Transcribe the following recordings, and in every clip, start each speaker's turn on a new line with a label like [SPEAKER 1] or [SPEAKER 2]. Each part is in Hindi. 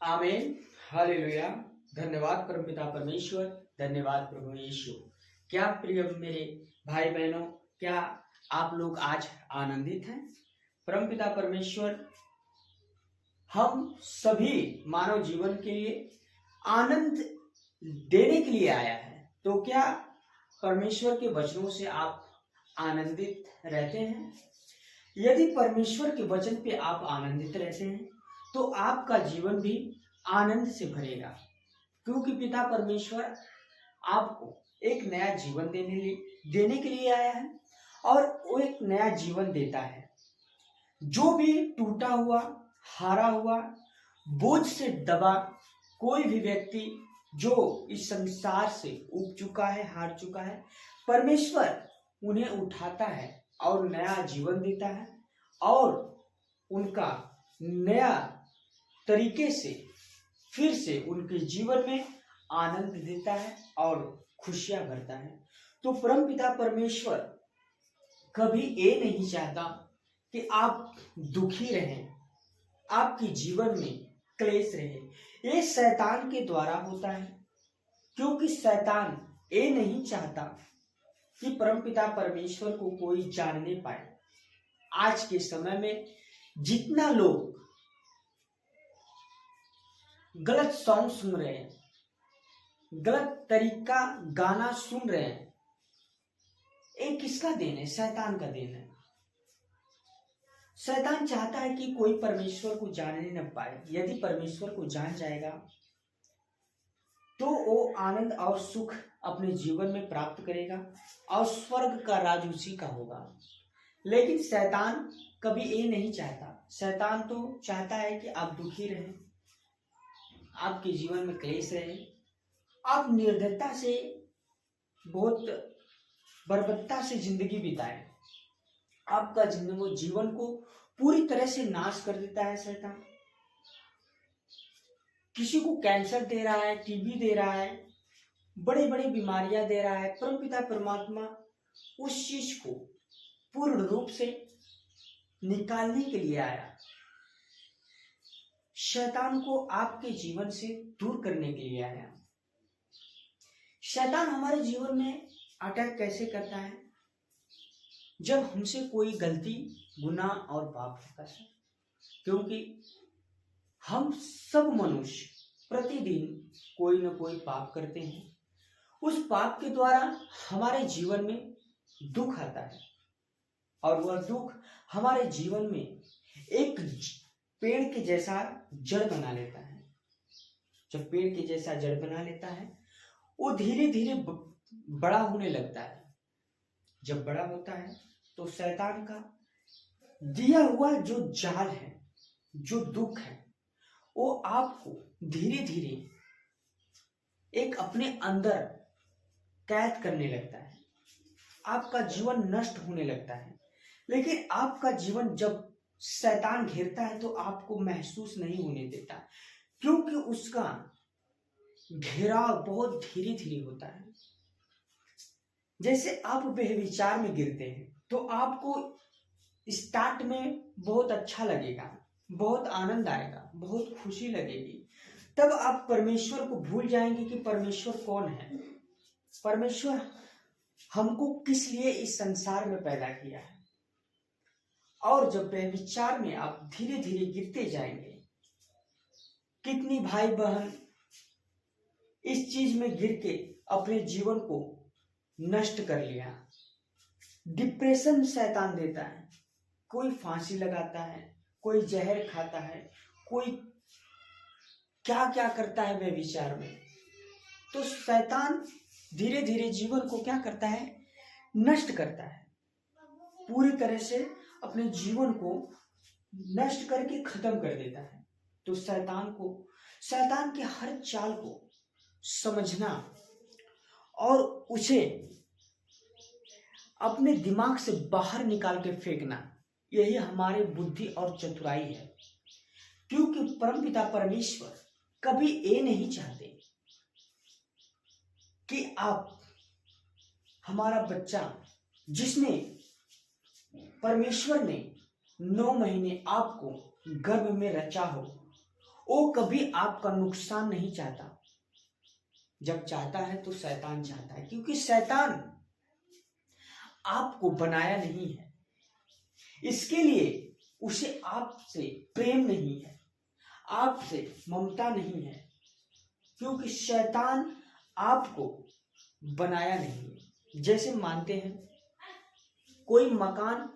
[SPEAKER 1] आमीन। हालेलुया। धन्यवाद परमपिता परमेश्वर, धन्यवाद प्रभु यीशु। क्या प्रिय मेरे भाई बहनों, क्या आप लोग आज आनंदित हैं? परमपिता परमेश्वर हम सभी मानव जीवन के लिए आनंद देने के लिए आया है। तो क्या परमेश्वर के वचनों से आप आनंदित रहते हैं? यदि परमेश्वर के वचन पे आप आनंदित रहते हैं तो आपका जीवन भी आनंद से भरेगा, क्योंकि पिता परमेश्वर आपको एक नया जीवन देने के लिए आया है और वो एक नया जीवन देता है। जो भी टूटा हुआ, हारा हुआ, बोझ से दबा कोई भी व्यक्ति जो इस संसार से उब चुका है, हार चुका है, परमेश्वर उन्हें उठाता है और नया जीवन देता है और उनका नया तरीके से फिर से उनके जीवन में आनंद देता है और खुशियां भरता है। तो परमपिता परमेश्वर कभी ये नहीं चाहता कि आप दुखी रहें, आपके जीवन में क्लेश रहे। ये शैतान के द्वारा होता है, क्योंकि शैतान ये नहीं चाहता कि परमपिता परमेश्वर को कोई जानने पाए। आज के समय में जितना लोग गलत सॉन्ग सुन रहे हैं, गलत तरीका गाना सुन रहे हैं, ये किसका देन है? शैतान का देन है। शैतान चाहता है कि कोई परमेश्वर को जानने न पाए। यदि परमेश्वर को जान जाएगा तो वो आनंद और सुख अपने जीवन में प्राप्त करेगा और स्वर्ग का राज उसी का होगा। लेकिन शैतान कभी ये नहीं चाहता। शैतान तो चाहता है कि आप दुखी रहें, आपके जीवन में क्लेश रहे, आप निर्धनता से, बहुत बर्बरता से जिंदगी बिताएं। आपका जीवन को पूरी तरह से नाश कर देता है शैतान। किसी को कैंसर दे रहा है, टीबी दे रहा है, बड़े बड़े बीमारियां दे रहा है। परमपिता परमात्मा उस चीज को पूर्ण रूप से निकालने के लिए आया। शैतान को आपके जीवन से दूर करने के लिए आया। शैतान हमारे जीवन में अटैक कैसे करता है? जब हमसे कोई गलती, गुनाह और पाप होता है, क्योंकि हम सब मनुष्य प्रतिदिन कोई न कोई पाप करते हैं। उस पाप के द्वारा हमारे जीवन में दुख आता है और वह दुख हमारे जीवन में एक पेड़ के जैसा जड़ बना लेता है। जब पेड़ के जैसा जड़ बना लेता है, वो धीरे धीरे बड़ा होने लगता है। जब बड़ा होता है तो शैतान का दिया हुआ जो जाल है, जो दुख है, वो आपको धीरे धीरे एक अपने अंदर कैद करने लगता है। आपका जीवन नष्ट होने लगता है। लेकिन आपका जीवन जब शैतान घेरता है तो आपको महसूस नहीं होने देता, क्योंकि उसका घेराव बहुत धीरे धीरे होता है। जैसे आप व्यभिचार में गिरते हैं तो आपको स्टार्ट में बहुत अच्छा लगेगा, बहुत आनंद आएगा, बहुत खुशी लगेगी। तब आप परमेश्वर को भूल जाएंगे कि परमेश्वर कौन है, परमेश्वर हमको किस लिए इस संसार में पैदा किया है। और जब व्यभिचार में आप धीरे धीरे गिरते जाएंगे, कितनी भाई बहन इस चीज में गिर के अपने जीवन को नष्ट कर लिया। डिप्रेशन शैतान देता है। कोई फांसी लगाता है, कोई जहर खाता है, कोई क्या क्या करता है व्यभिचार में। तो शैतान धीरे धीरे जीवन को क्या करता है? नष्ट करता है। पूरी तरह से अपने जीवन को नष्ट करके खत्म कर देता है। तो शैतान के हर चाल को समझना और उसे अपने दिमाग से बाहर निकाल के फेंकना, यही हमारी बुद्धि और चतुराई है। क्योंकि परमपिता परमेश्वर कभी ये नहीं चाहते कि आप, हमारा बच्चा जिसने परमेश्वर ने 9 महीने आपको गर्भ में रचा हो, वो कभी आपका नुकसान नहीं चाहता। जब चाहता है तो शैतान चाहता है, क्योंकि शैतान आपको बनाया नहीं है, इसके लिए उसे आपसे प्रेम नहीं है, आपसे ममता नहीं है, क्योंकि शैतान आपको बनाया नहीं है। जैसे मानते हैं कोई मकान,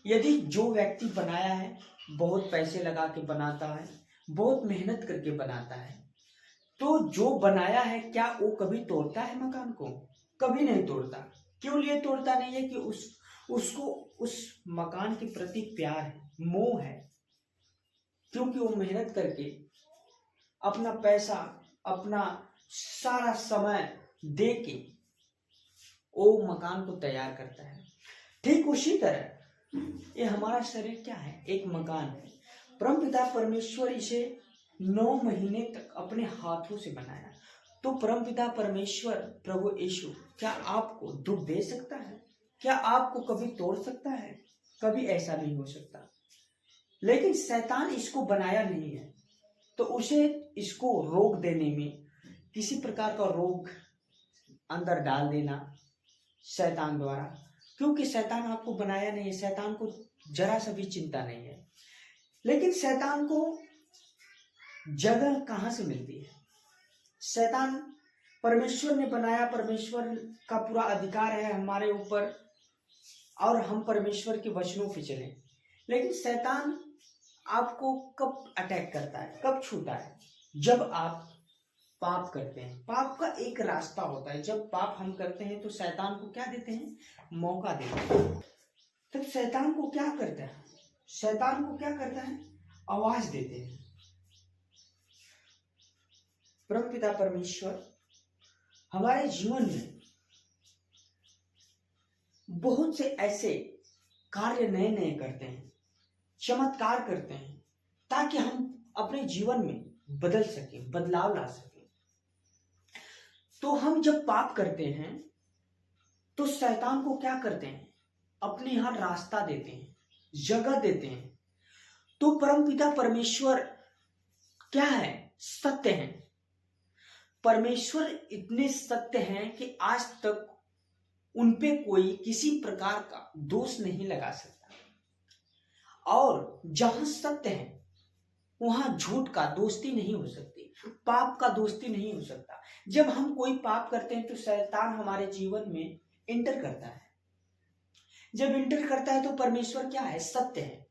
[SPEAKER 1] यदि जो व्यक्ति बनाया है बहुत पैसे लगा के बनाता है, बहुत मेहनत करके बनाता है, तो जो बनाया है क्या वो कभी तोड़ता है मकान को? कभी नहीं तोड़ता। क्यों लिए तोड़ता नहीं है? कि उसको उस मकान के प्रति प्यार है, मोह है, क्योंकि वो मेहनत करके अपना पैसा, अपना सारा समय दे के वो मकान को तैयार करता है। ठीक उसी तरह ये हमारा शरीर क्या है? एक मकान है। परमपिता परमेश्वर इसे 9 महीने तक अपने हाथों से बनाया। तो परमपिता परमेश्वर प्रभु यीशु क्या आपको दुख दे सकता है? क्या आपको कभी तोड़ सकता है? कभी ऐसा नहीं हो सकता। लेकिन शैतान इसको बनाया नहीं है, तो उसे इसको रोक देने में, किसी प्रकार का रोग अंदर डाल देना शैतान द्वारा, क्योंकि शैतान आपको बनाया नहीं है, शैतान को जरा सा भी चिंता नहीं है। लेकिन शैतान को जगह कहां से मिलती है? शैतान परमेश्वर ने बनाया, परमेश्वर का पूरा अधिकार है हमारे ऊपर और हम परमेश्वर के वचनों पे चलें। लेकिन शैतान आपको कब अटैक करता है, कब छूता है? जब आप पाप करते हैं। पाप का एक रास्ता होता है। जब पाप हम करते हैं तो शैतान को क्या देते हैं? मौका देते हैं। तब शैतान को क्या करता है? शैतान को क्या करता है? आवाज देते हैं। परमपिता परमेश्वर हमारे जीवन में बहुत से ऐसे कार्य नए नए करते हैं, चमत्कार करते हैं, ताकि हम अपने जीवन में बदल सके, बदलाव ला सके। तो हम जब पाप करते हैं तो शैतान को क्या करते हैं? अपने यहां रास्ता देते हैं, जगह देते हैं। तो परमपिता परमेश्वर क्या है? सत्य है। परमेश्वर इतने सत्य हैं कि आज तक उनपे कोई किसी प्रकार का दोष नहीं लगा सकता। और जहां सत्य है वहां झूठ का दोस्ती नहीं हो सकती, पाप का दोस्ती नहीं हो सकता। जब हम कोई पाप करते हैं तो शैतान हमारे जीवन में इंटर करता है। जब इंटर करता है तो परमेश्वर क्या है? सत्य है।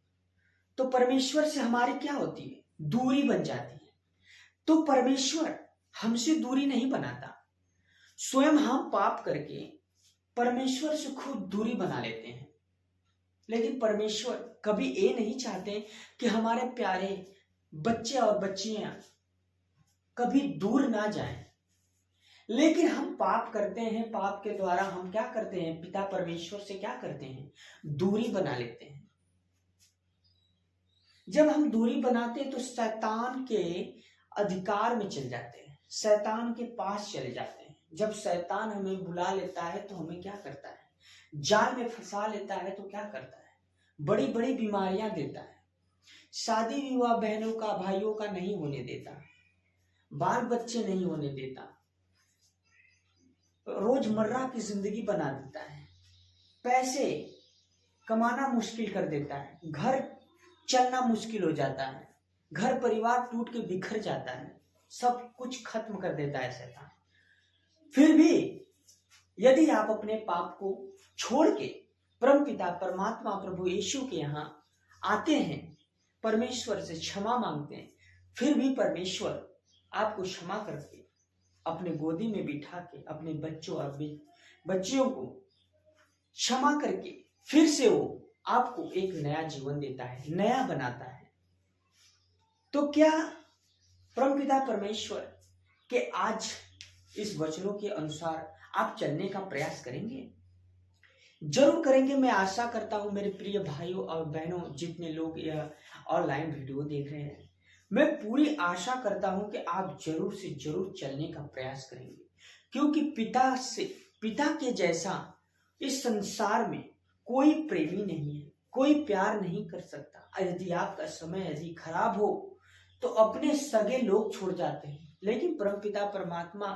[SPEAKER 1] तो परमेश्वर से हमारी क्या होती है? दूरी बन जाती है। तो परमेश्वर हमसे दूरी नहीं बनाता, स्वयं हम पाप करके परमेश्वर से खुद दूरी बना लेते हैं। लेकिन परमेश्वर कभी ये नहीं चाहते कि हमारे प्यारे बच्चे और बच्चियां कभी दूर ना जाएं। लेकिन हम पाप करते हैं, पाप के द्वारा हम क्या करते हैं? पिता परमेश्वर से क्या करते हैं? दूरी बना लेते हैं। जब हम दूरी बनाते हैं तो शैतान के अधिकार में चले जाते हैं, शैतान के पास चले जाते हैं। जब शैतान हमें बुला लेता है तो हमें क्या करता है? जाल में फंसा लेता है तो क्या करता है? बड़ी बड़ी बीमारियां देता है, शादी विवाह बहनों का, भाइयों का नहीं होने देता, बाल बच्चे नहीं होने देता, रोजमर्रा की जिंदगी बना देता है, पैसे कमाना मुश्किल कर देता है, घर चलना मुश्किल हो जाता है, घर परिवार टूट के बिखर जाता है, सब कुछ खत्म कर देता है शैतान। फिर भी यदि आप अपने पाप को छोड़ के परमपिता परमात्मा प्रभु यीशु के यहाँ आते हैं, परमेश्वर से क्षमा मांगते हैं, फिर भी परमेश्वर आपको क्षमा करके अपने गोदी में बिठा के अपने बच्चों और बच्चियों को क्षमा करके फिर से वो आपको एक नया जीवन देता है, नया बनाता है। तो क्या परमपिता परमेश्वर के आज इस वचनों के अनुसार आप चलने का प्रयास करेंगे? जरूर करेंगे। मैं आशा करता हूं मेरे प्रिय भाइयों और बहनों, जितने लोग यह ऑनलाइन वीडियो देख रहे हैं, मैं पूरी आशा करता हूं कि आप जरूर से जरूर चलने का प्रयास करेंगे, क्योंकि पिता के जैसा इस संसार में कोई प्रेमी नहीं है, कोई प्यार नहीं कर सकता। यदि आपका समय यदि खराब हो तो अपने सगे लोग छोड़ जाते हैं, लेकिन परमपिता परमात्मा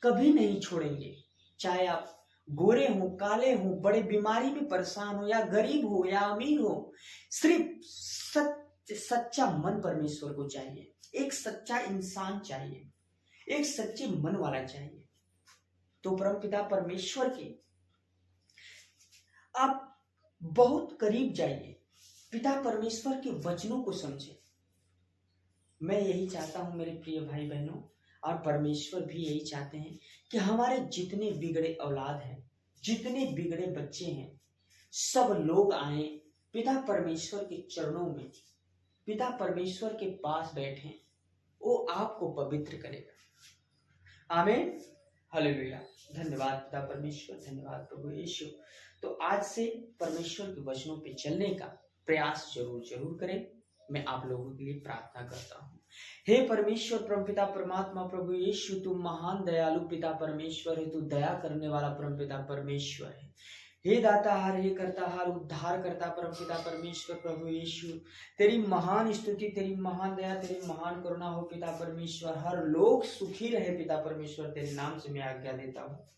[SPEAKER 1] कभी नहीं छोड़ेंगे। चाहे आप गोरे हो, काले हो, बड़े बीमारी में परेशान हो, या गरीब हो या अमीर हो, सिर्फ सच्चा मन परमेश्वर को चाहिए। एक सच्चा इंसान चाहिए, एक सच्चे मन वाला चाहिए। तो परमपिता परमेश्वर के आप बहुत करीब जाइए, पिता परमेश्वर के वचनों को समझें। मैं यही चाहता हूं मेरे प्रिय भाई बहनों, और परमेश्वर भी यही चाहते हैं कि हमारे जितने बिगड़े औलाद हैं, जितने बिगड़े बच्चे हैं, सब लोग आए पिता परमेश्वर के चरणों में, पिता परमेश्वर के पास बैठे, वो आपको पवित्र करेगा। आमीन, हालेलुया। धन्यवाद पिता परमेश्वर, धन्यवाद प्रभु यीशु। तो आज से परमेश्वर के वचनों पे चलने का प्रयास जरूर करें। मैं आप लोगों के लिए प्रार्थना करता हूँ। हे परमेश्वर परमपिता परमात्मा प्रभु यीशु, तू महान दयालु पिता परमेश्वर है, तू दया करने वाला परमपिता परमेश्वर है। हे दाताहार, हे करताहार, उद्धार करता परमपिता परमेश्वर प्रभु यीशु, तेरी महान स्तुति, तेरी महान दया, तेरी महान करुणा हो पिता परमेश्वर। हर लोग सुखी रहे पिता परमेश्वर, तेरे नाम से मैं आज्ञा देता हूँ।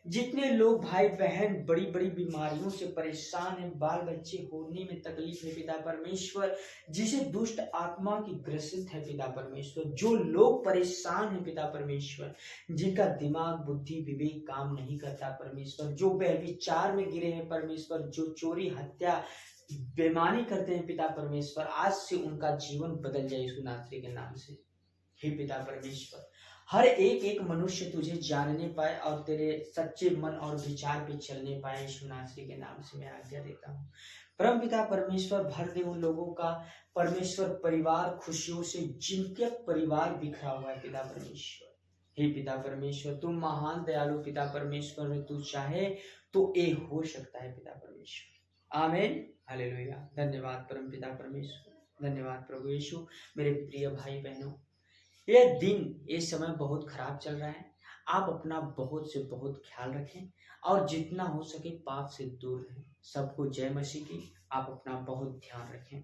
[SPEAKER 1] जितने लोग भाई बहन बड़ी बड़ी बीमारियों से परेशान हैं, बाल बच्चे होने में तकलीफ है पिता परमेश्वर, जिसे दुष्ट आत्मा की ग्रसित है पिता परमेश्वर, जो लोग परेशान हैं पिता परमेश्वर, जिनका दिमाग बुद्धि विवेक काम नहीं करता परमेश्वर, जो व्यभिचार में गिरे हैं परमेश्वर, जो चोरी हत्या बेईमानी करते हैं पिता परमेश्वर, आज से उनका जीवन बदल जाए यीशु नासरी के नाम से। हे पिता परमेश्वर, हर एक मनुष्य तुझे जानने पाए और तेरे सच्चे मन और विचार पे चलने पाए, यीशु नासरी के नाम से मैं आज्ञा देता हूँ। परम पिता परमेश्वर, भर दे उन लोगों का परमेश्वर परिवार खुशियों से, जिनके परिवार बिखरा हुआ है पिता परमेश्वर। हे पिता परमेश्वर, तुम महान दयालु पिता परमेश्वर, तू चाहे तो ये हो सकता है पिता परमेश्वर। आमीन, हालेलुया। धन्यवाद परम पिता परमेश्वर, धन्यवाद प्रभु यीशु। मेरे प्रिय भाई बहनों, ये दिन ये समय बहुत खराब चल रहा है। आप अपना बहुत से बहुत ख्याल रखें और जितना हो सके पाप से दूर रहें। सबको जय मसीह की। आप अपना बहुत ध्यान रखें।